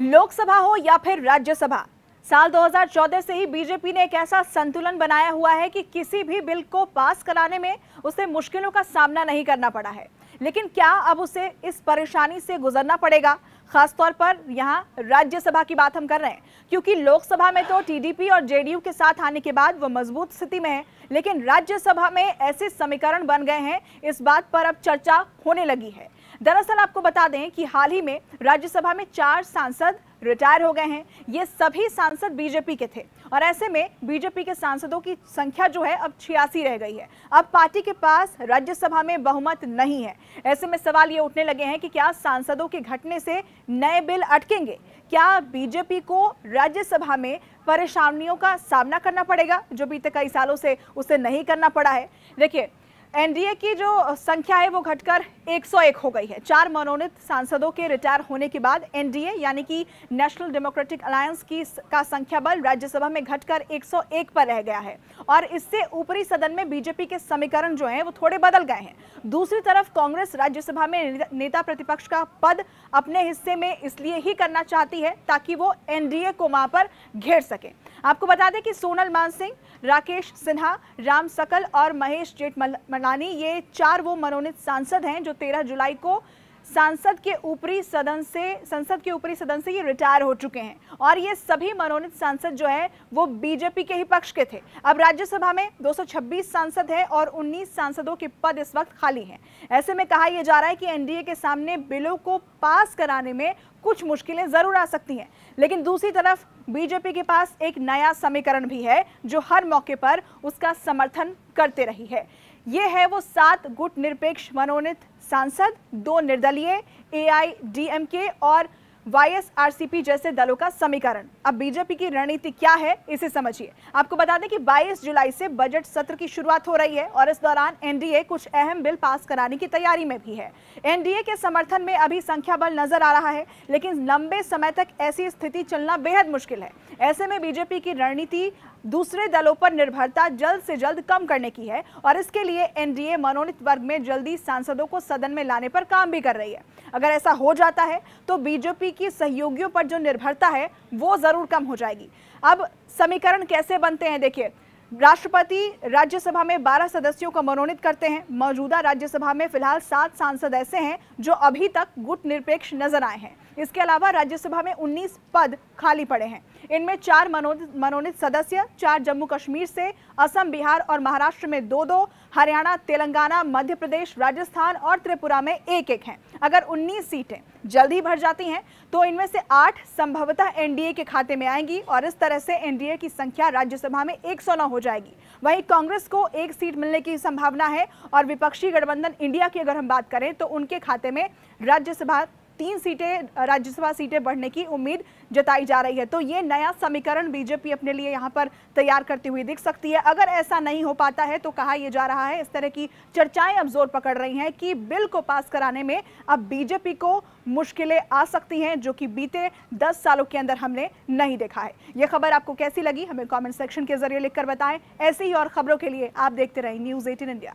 लोकसभा हो या फिर राज्यसभा, साल 2014 से ही बीजेपी ने एक ऐसा संतुलन बनाया हुआ है कि किसी भी बिल को पास कराने में उसे मुश्किलों का सामना नहीं करना पड़ा है। लेकिन क्या अब उसे इस परेशानी से गुजरना पड़ेगा? खासतौर पर यहाँ राज्यसभा की बात हम कर रहे हैं, क्योंकि लोकसभा में तो टीडीपी और जेडीयू के साथ आने के बाद वो मजबूत स्थिति में है, लेकिन राज्यसभा में ऐसे समीकरण बन गए हैं, इस बात पर अब चर्चा होने लगी है। दरअसल आपको बता दें कि हाल ही में राज्यसभा में 4 सांसद रिटायर हो गए हैं। ये सभी सांसद बीजेपी के थे और ऐसे में बीजेपी के सांसदों की संख्या जो है अब 86 रह गई है। अब पार्टी के पास राज्यसभा में बहुमत नहीं है। ऐसे में सवाल ये उठने लगे हैं कि क्या सांसदों के घटने से नए बिल अटकेंगे? क्या बीजेपी को राज्यसभा में परेशानियों का सामना करना पड़ेगा जो बीते कई सालों से उसे नहीं करना पड़ा है? देखिए, एनडीए की जो संख्या है वो घटकर 101 हो गई है। 4 मनोनीत सांसदों के रिटायर होने के बाद एनडीए यानी कि नेशनल डेमोक्रेटिक अलायंस का संख्या बल राज्यसभा में घटकर 101 पर रह गया है और इससे ऊपरी सदन में बीजेपी के समीकरण जो हैं वो थोड़े बदल गए हैं। दूसरी तरफ कांग्रेस राज्यसभा में नेता प्रतिपक्ष का पद अपने हिस्से में इसलिए ही करना चाहती है ताकि वो एनडीए को वहां पर घेर सके। आपको बता दें कि सोनल मानसिंह, राकेश सिन्हा, राम सकल और महेश जेठमलानी ये 4 वो मनोनीत सांसद हैं जो 13 जुलाई को संसद के ऊपरी सदन से ये रिटायर हो चुके हैं और ये सभी मनोनीत सांसद जो है वो बीजेपी के ही पक्ष के थे। अब राज्यसभा में 226 सांसद हैं और 19 सांसदों के पद इस वक्त खाली हैं। ऐसे में कहा यह जा रहा है कि एनडीए के सामने बिलों को पास कराने में कुछ मुश्किलें जरूर आ सकती हैं, लेकिन दूसरी तरफ बीजेपी के पास एक नया समीकरण भी है जो हर मौके पर उसका समर्थन करते रही है। ये है वो 7 गुट निरपेक्ष मनोनीत सांसद, 2 निर्दलीय, एआईडीएमके और वाईएसआरसीपी जैसे दलों का समीकरण। अब बीजेपी की रणनीति क्या है इसे समझिए। आपको बता दें कि 22 जुलाई से बजट सत्र की शुरुआत हो रही है और इस दौरान एनडीए कुछ अहम बिल पास कराने की तैयारी में भी है। एनडीए के समर्थन में अभी संख्या बल नजर आ रहा है, लेकिन लंबे समय तक ऐसी स्थिति चलना बेहद मुश्किल है। ऐसे में बीजेपी की रणनीति दूसरे दलों पर निर्भरता जल्द से जल्द कम करने की है और इसके लिए एनडीए मनोनीत वर्ग में जल्दी सांसदों को सदन में लाने पर काम भी कर रही है। अगर ऐसा हो जाता है तो बीजेपी की सहयोगियों पर जो निर्भरता है वो जरूर कम हो जाएगी। अब समीकरण कैसे बनते हैं देखिए। राष्ट्रपति राज्यसभा में 12 सदस्यों को मनोनीत करते हैं। मौजूदा राज्यसभा में फिलहाल 7 सांसद ऐसे हैं जो अभी तक गुट निरपेक्ष नजर आए हैं। इसके अलावा राज्यसभा में 19 पद खाली पड़े हैं। इनमें 4 मनोनीत सदस्य, 4 जम्मू कश्मीर से, असम, बिहार और महाराष्ट्र में 2-2, हरियाणा, तेलंगाना, मध्य प्रदेश, राजस्थान और त्रिपुरा में 1-1 हैं। अगर 19 सीटें जल्दी भर जाती हैं तो इनमें से 8 संभवतः एनडीए के खाते में आएंगी और इस तरह से एनडीए की संख्या राज्यसभा में 109 हो जाएगी। वहीं कांग्रेस को 1 सीट मिलने की संभावना है और विपक्षी गठबंधन इंडिया की अगर हम बात करें तो उनके खाते में राज्यसभा 3 सीटें बढ़ने की उम्मीद जताई जा रही है। तो ये नया समीकरण बीजेपी अपने लिए यहाँ पर तैयार करती हुई दिख सकती है। अगर ऐसा नहीं हो पाता है तो कहा यह जा रहा है, इस तरह की चर्चाएं अब जोर पकड़ रही हैं कि बिल को पास कराने में अब बीजेपी को मुश्किलें आ सकती हैं, जो कि बीते 10 सालों के अंदर हमने नहीं देखा है। यह खबर आपको कैसी लगी हमें कॉमेंट सेक्शन के जरिए लिखकर बताएं। ऐसी ही और खबरों के लिए आप देखते रहें न्यूज़ 18 इंडिया।